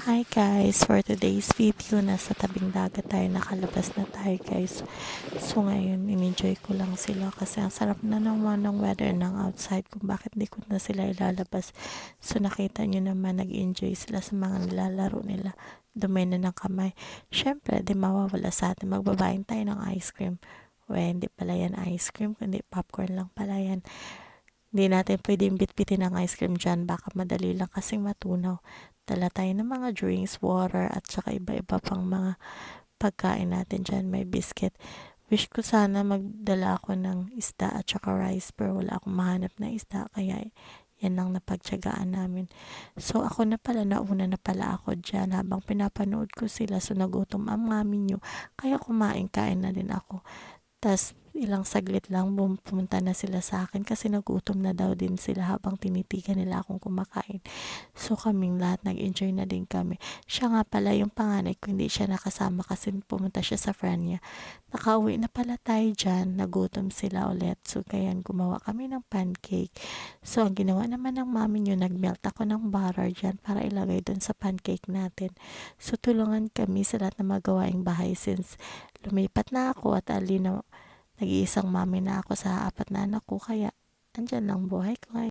Hi guys, for today's video, nasa tabing dagat tayo, nakalabas na tayo guys. So ngayon, in-enjoy ko lang sila kasi ang sarap na naman ng weather ng outside kung bakit di ko na sila ilalabas. So nakita nyo naman, nag-enjoy sila sa mga nilalaro nila. Dumay na ng kamay. Syempre, di mawawala sa atin, magbabayin tayo ng ice cream. Hindi pala yan ice cream, kundi popcorn lang pala yan. Hindi natin pwedeng bitbitin ng ice cream dyan, baka madali lang kasing matunaw. Dala tayo ng mga drinks, water, at saka iba-iba pang mga pagkain natin dyan. May biscuit. Wish ko sana magdala ako ng isda at saka rice, pero wala akong mahanap na isda, kaya yan lang napagtyagaan namin. So ako na pala, nauna na pala ako dyan habang pinapanood ko sila. So nagutom ang mami nyo, kaya kumain-kain na din ako. Tas ilang saglit lang pumunta na sila sa akin kasi nagutom na daw din sila habang tinitigan nila akong kumakain. So kaming lahat nag-enjoy na din kami. Siya nga pala yung panganay ko, hindi siya nakasama kasi pumunta siya sa friend niya. Nakauwi na pala tayo dyan, nagutom sila ulit. So kaya gumawa kami ng pancake. So ang ginawa naman ng mami nyo, nagmelt ako ng butter dyan para ilagay dun sa pancake natin. So tulungan kami sa lahat na magawaing bahay since lumipat na ako at nag-iisang mami na ako sa 4 na anak ko, kaya andyan lang buhay ko ngayon.